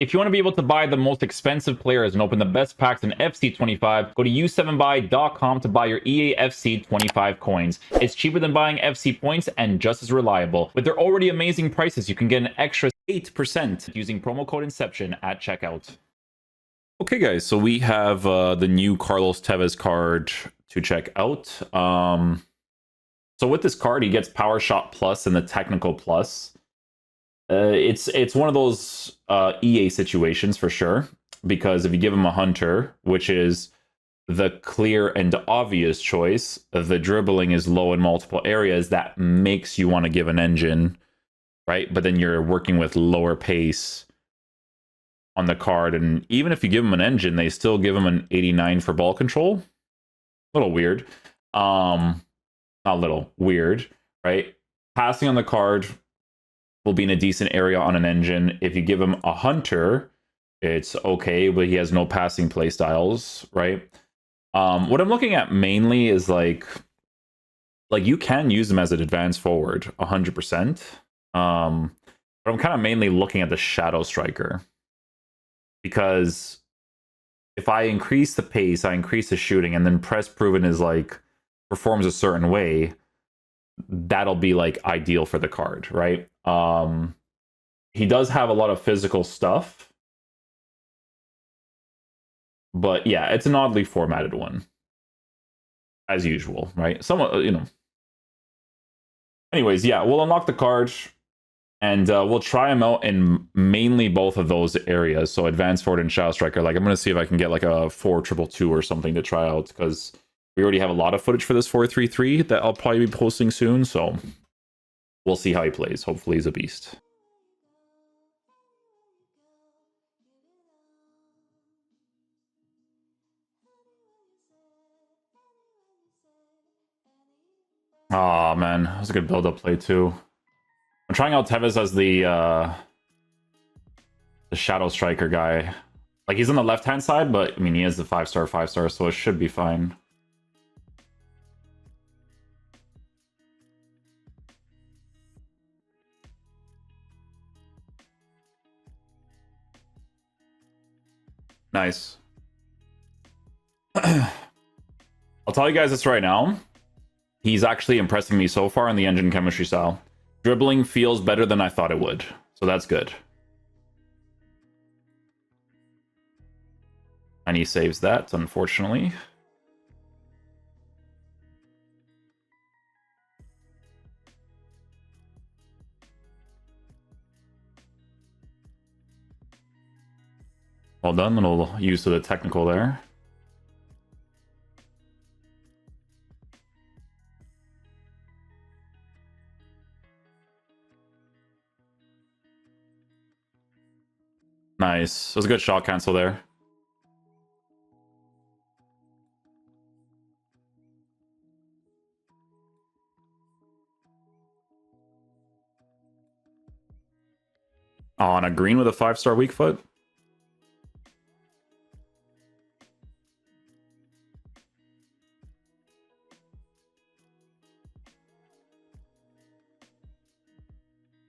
If you want to be able to buy the most expensive players and open the best packs in FC25, go to u7buy.com to buy your EA FC25 coins. It's cheaper than buying FC points and just as reliable. With their already amazing prices, you can get an extra 8% using promo code Inception at checkout. Okay, guys, so we have the new Carlos Tevez card to check out. So with this card, he gets Power Shot Plus and the Technical Plus. It's one of those EA situations for sure, because if you give him a Hunter, which is the clear and obvious choice, the dribbling is low in multiple areas, that makes you want to give an Engine, right? But then you're working with lower pace on the card, and even if you give him an Engine, they still give him an 89 for ball control. A little weird. Not little, weird, right? Passing on the card will be in a decent area on an Engine. If you give him a Hunter, it's okay, but he has no passing play styles, right? What I'm looking at mainly is like you can use him as an advanced forward 100%. But I'm kind of mainly looking at the Shadow Striker, because if I increase the pace, I increase the shooting, and then press proven is like performs a certain way, that'll be like ideal for the card, right? He does have a lot of physical stuff, but yeah, it's an oddly formatted one, as usual, right? Somewhat, you know. Anyways, yeah, we'll unlock the card, and we'll try him out in mainly both of those areas. So advanced forward and Shadow Striker. Like, I'm going to see if I can get like a 4-2-2 or something to try out, because we already have a lot of footage for this 4-3-3 that I'll probably be posting soon. So we'll see how he plays. Hopefully he's a beast. Oh man, that was a good build-up play too. I'm trying out Tevez as the Shadow Striker guy. Like, he's on the left-hand side, but I mean, he is the 5-star, so it should be fine. Nice. I'll tell you guys this right now. He's actually impressing me so far in the Engine chemistry style. Dribbling feels better than I thought it would, so that's good. And he saves that, unfortunately. Well done, little use of the technical there. Nice. That was a good shot cancel there. Oh, on a green with a 5-star weak foot?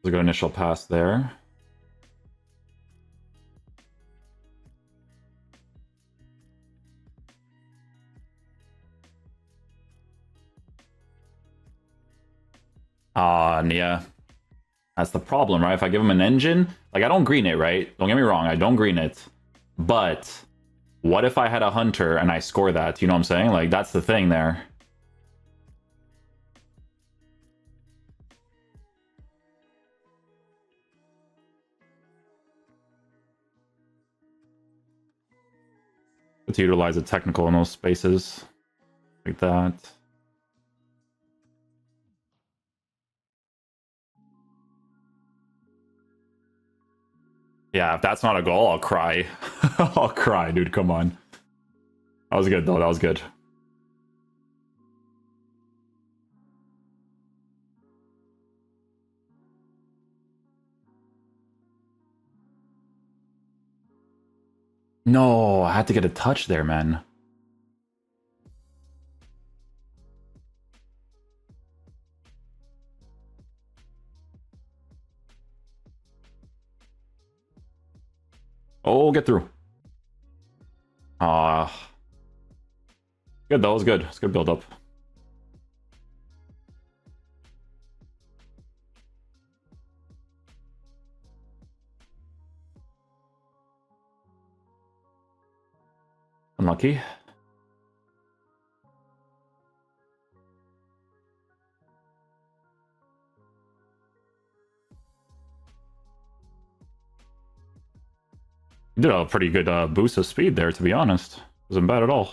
A good initial pass there. Yeah. That's the problem, right? If I give him an Engine, like, I don't green it, right? Don't get me wrong, I don't green it. But what if I had a Hunter and I score that? You know what I'm saying? Like, that's the thing there. To utilize a technical in those spaces like that. Yeah, if that's not a goal, I'll cry. I'll cry, dude. Come on. That was good, though. That was good. No, I had to get a touch there, man. Oh, get through. Ah. Good, though. It was good. It's good build up. Unlucky. Did a pretty good boost of speed there, to be honest. Wasn't bad at all.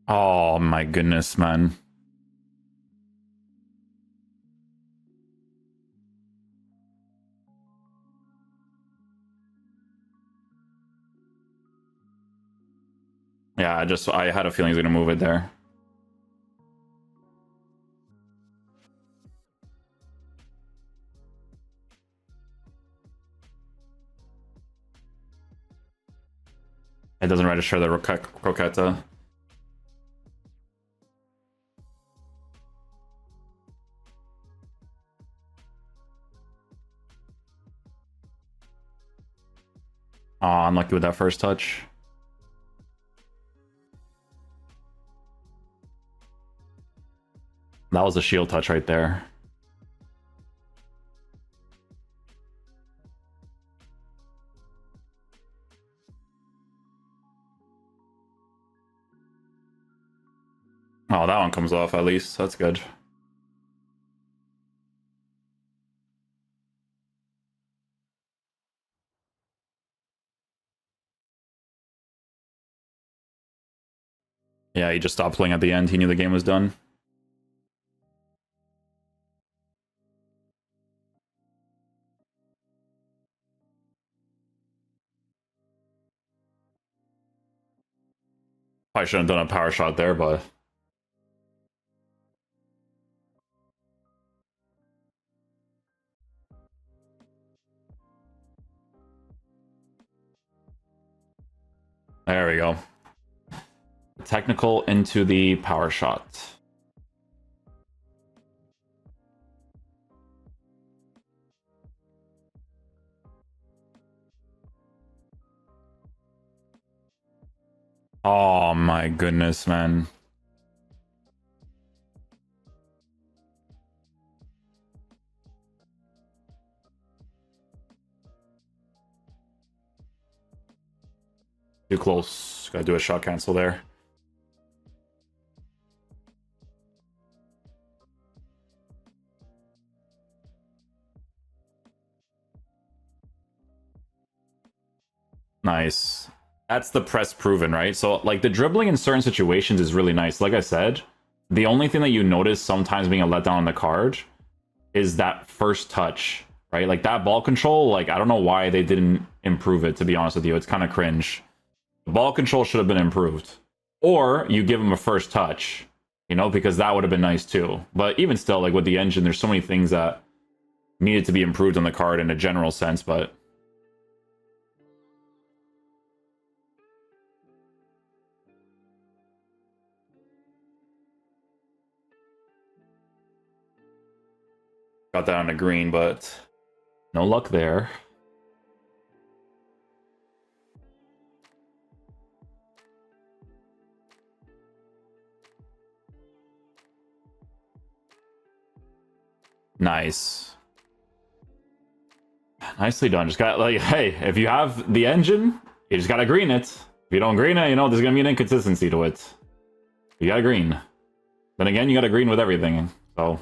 Oh my goodness, man. Yeah, I had a feeling he was gonna move it there. It doesn't register the Croqueta. Oh, unlucky with that first touch. That was a shield touch right there. Oh, that one comes off at least. That's good. Yeah, he just stopped playing at the end. He knew the game was done. Probably shouldn't have done a power shot there, but... There we go. Technical into the power shot. Oh my goodness, man. Too close. Gotta do a shot cancel there. Nice. That's the press proven, right? So, like, the dribbling in certain situations is really nice. Like I said, the only thing that you notice sometimes being a letdown on the card is that first touch, right? Like, that ball control, like, I don't know why they didn't improve it, to be honest with you. It's kind of cringe. The ball control should have been improved. Or you give him a first touch, you know, because that would have been nice too. But even still, like, with the engine, there's so many things that needed to be improved on the card in a general sense, but... Got that on the green, but no luck there. Nice. Nicely done. Just got, like, hey, if you have the engine, you just gotta green it. If you don't green it, you know, there's gonna be an inconsistency to it. You gotta green. Then again, you gotta green with everything, so...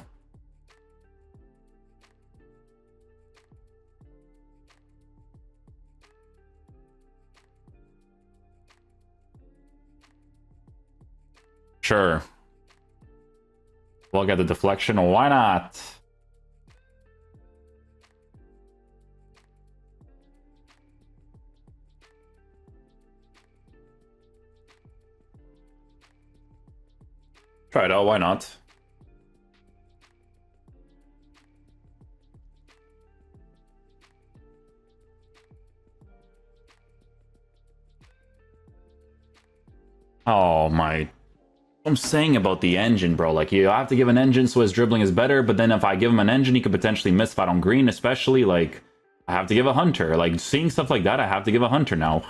Sure. We'll get the deflection. Why not? Try it out. Why not? Oh my. I'm saying about the engine, bro. Like, you have to give an engine so his dribbling is better, but then if I give him an engine, he could potentially miss if I don't green, especially. Like, I have to give a hunter. Like, seeing stuff like that, I have to give a hunter now.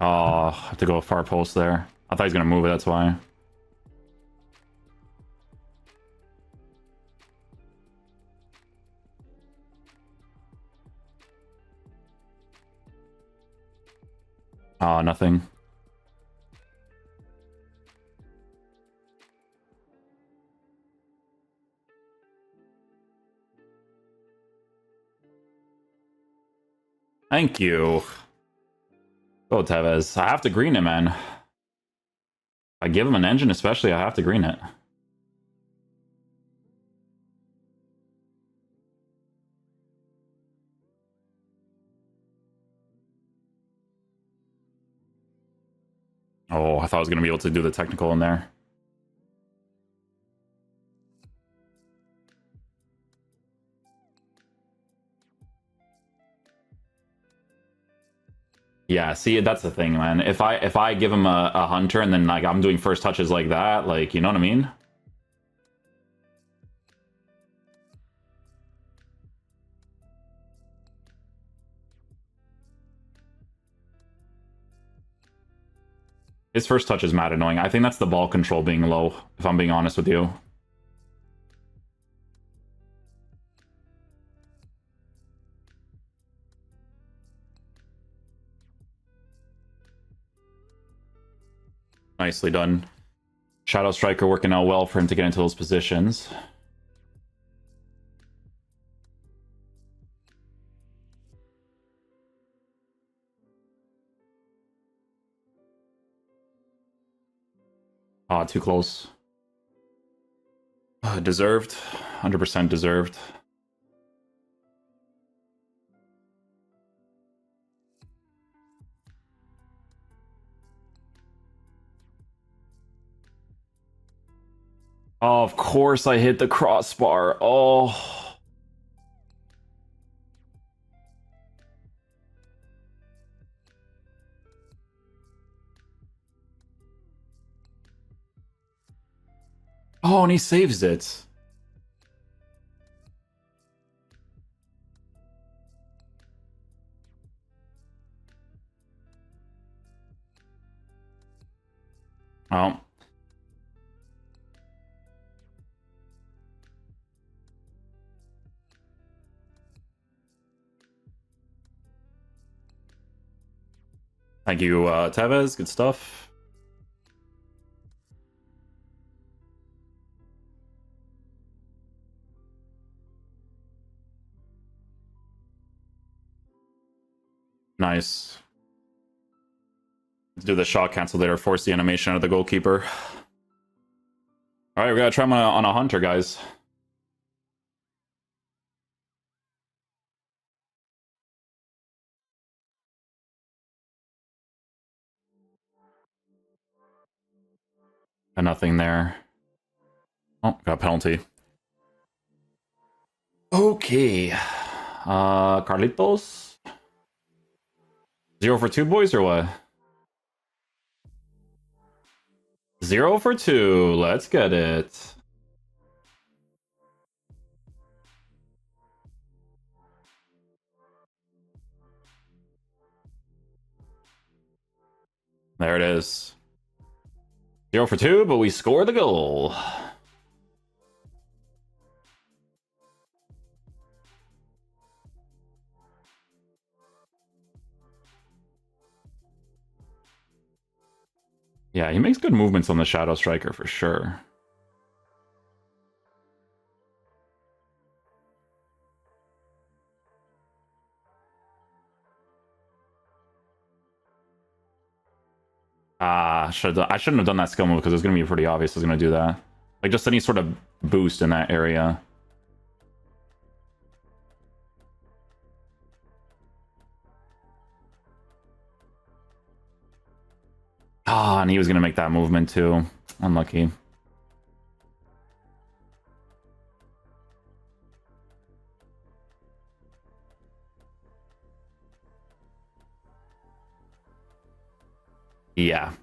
Oh, I have to go far post there. I thought he was going to move it, that's why. Oh, nothing. Thank you. Go, Tevez. I have to green it, man. If I give him an engine, especially, I have to green it. Oh, I thought I was going to be able to do the technical in there. Yeah, see, that's the thing, man. If I give him a hunter and then like I'm doing first touches like that, like, you know what I mean? His first touch is mad annoying. I think that's the ball control being low, if I'm being honest with you. Nicely done. Shadow Striker working out well for him to get into those positions. Ah, too close. Deserved. 100% deserved. Oh, of course I hit the crossbar. Oh. Oh, and he saves it. Oh. Thank you, Tevez. Good stuff. Nice. Let's do the shot cancel there, force the animation out of the goalkeeper. All right, we gotta try him on a hunter, guys. Got nothing there. Oh, got a penalty. Okay. Carlitos? 0 for 2, boys, or what? 0 for 2. Let's get it. There it is. 0 for 2, but we score the goal. Yeah, he makes good movements on the Shadow Striker for sure. I shouldn't have done that skill move because it's going to be pretty obvious it's going to do that. Like, just any sort of boost in that area. Ah, and he was going to make that movement too. Unlucky. Yeah.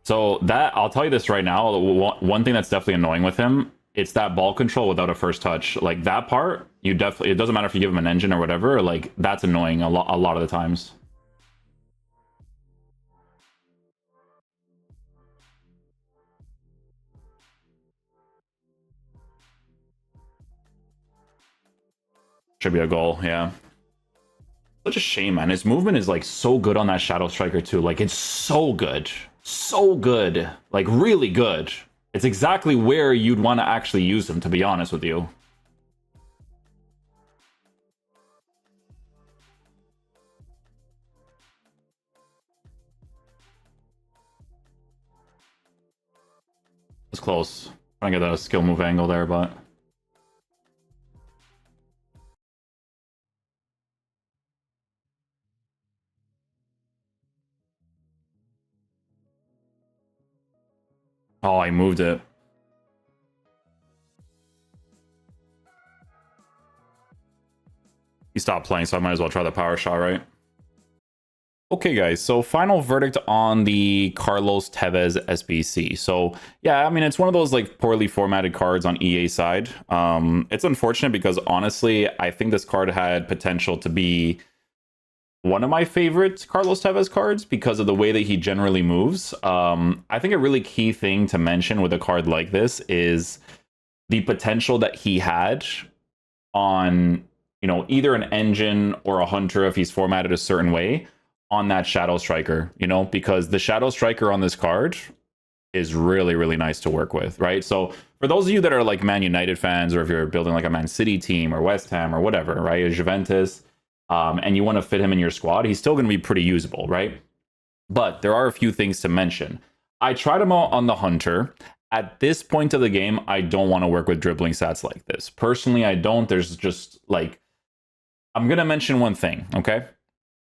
So that, I'll tell you this right now, one thing that's definitely annoying with him, it's that ball control without a first touch. Like that part, you definitely, it doesn't matter if you give him an engine or whatever, like that's annoying a lot of the times. Should be a goal, yeah. Such a shame, man. His movement is like so good on that Shadow Striker too. Like it's so good. So good. Like really good. It's exactly where you'd want to actually use him, to be honest with you. It's close. Trying to get a skill move angle there, but... Oh, I moved it. He stopped playing, so I might as well try the power shot, right? Okay, guys, so final verdict on the Carlos Tevez SBC. So, yeah, I mean, it's one of those, like, poorly formatted cards on EA side. It's unfortunate because, honestly, I think this card had potential to be one of my favorite Carlos Tevez cards because of the way that he generally moves. I think a really key thing to mention with a card like this is the potential that he had on, you know, either an engine or a hunter if he's formatted a certain way on that Shadow Striker, you know, because the Shadow Striker on this card is really, really nice to work with, right? So for those of you that are like Man United fans, or if you're building like a Man City team or West Ham or whatever, right, or Juventus, and you want to fit him in your squad, he's still going to be pretty usable, right? But there are a few things to mention. I tried him out on the Hunter. At this point of the game, I don't want to work with dribbling stats like this. Personally, I don't. There's just like, I'm going to mention one thing, okay?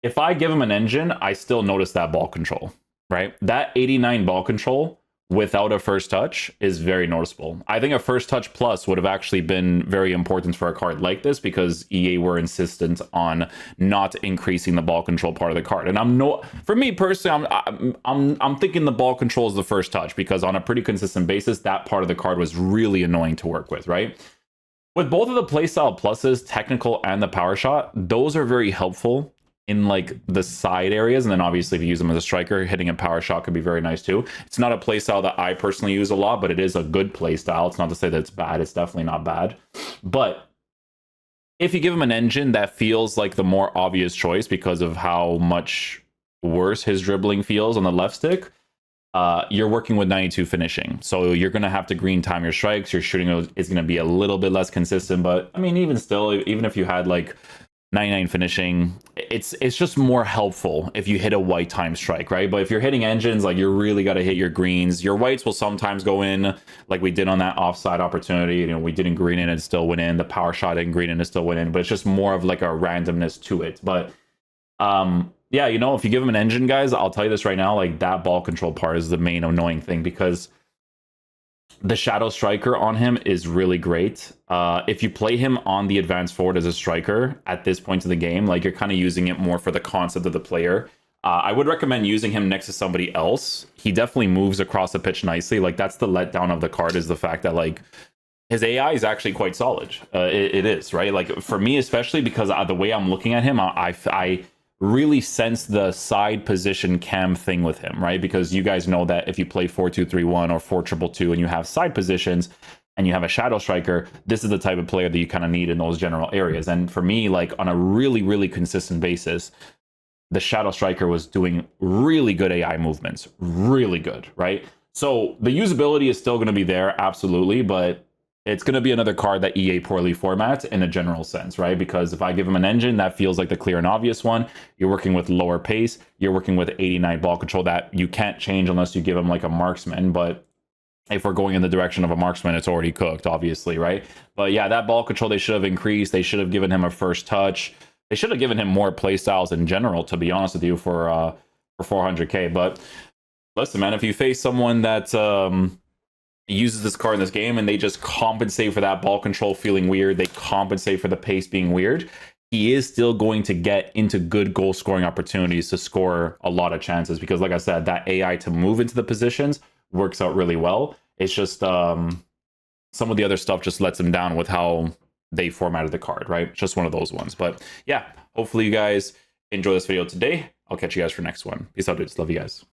If I give him an engine, I still notice that ball control, right? That 89 ball control without a first touch is very noticeable. I think a first touch plus would have actually been very important for a card like this because EA were insistent on not increasing the ball control part of the card. And for me personally, I'm thinking the ball control is the first touch because on a pretty consistent basis, that part of the card was really annoying to work with, right? With both of the playstyle pluses, technical and the power shot, those are very helpful in like the side areas, and then obviously if you use them as a striker, hitting a power shot could be very nice too. It's not a playstyle that I personally use a lot, but it is a good playstyle. It's not to say that it's bad, it's definitely not bad. But if you give him an engine, that feels like the more obvious choice because of how much worse his dribbling feels on the left stick. You're working with 92 finishing, so you're going to have to green time your strikes. Your shooting is going to be a little bit less consistent, but I mean, even still, even if you had like 99 finishing, it's just more helpful if you hit a white time strike, right? But if you're hitting engines, like, you really got to hit your greens. Your whites will sometimes go in, like we did on that offside opportunity. You know, we didn't green in, it still went in. The power shot didn't green in, it still went in. But it's just more of like a randomness to it. But yeah, you know, if you give him an engine, guys, I'll tell you this right now, like, that ball control part is the main annoying thing because the Shadow Striker on him is really great. If you play him on the advanced forward as a striker at this point in the game, like, you're kind of using it more for the concept of the player. I would recommend using him next to somebody else. He definitely moves across the pitch nicely. Like, that's the letdown of the card, is the fact that, like, his AI is actually quite solid. It is, right? Like, for me, especially because the way I'm looking at him, I really sense the side position cam thing with him, right? Because you guys know that if you play 4-2-3-1 or 4-2-2-2 and you have side positions and you have a Shadow Striker, this is the type of player that you kind of need in those general areas. And for me, like, on a really, really consistent basis, the Shadow Striker was doing really good AI movements, really good, right? So the usability is still going to be there, absolutely, but it's going to be another card that EA poorly formats in a general sense, right? Because if I give him an engine, that feels like the clear and obvious one. You're working with lower pace. You're working with 89 ball control that you can't change unless you give him like a marksman. But if we're going in the direction of a marksman, it's already cooked, obviously, right? But yeah, that ball control they should have increased. They should have given him a first touch. They should have given him more play styles in general, to be honest with you, for 400k. But listen, man, if you face someone that uses this card in this game and they just compensate for that ball control feeling weird, they compensate for the pace being weird, he is still going to get into good goal scoring opportunities to score a lot of chances, because like I said, that AI to move into the positions works out really well. It's just some of the other stuff just lets him down with how they formatted the card, right? Just one of those ones. But yeah, hopefully you guys enjoy this video today. I'll catch you guys for next one. Peace out, dudes. Love you guys.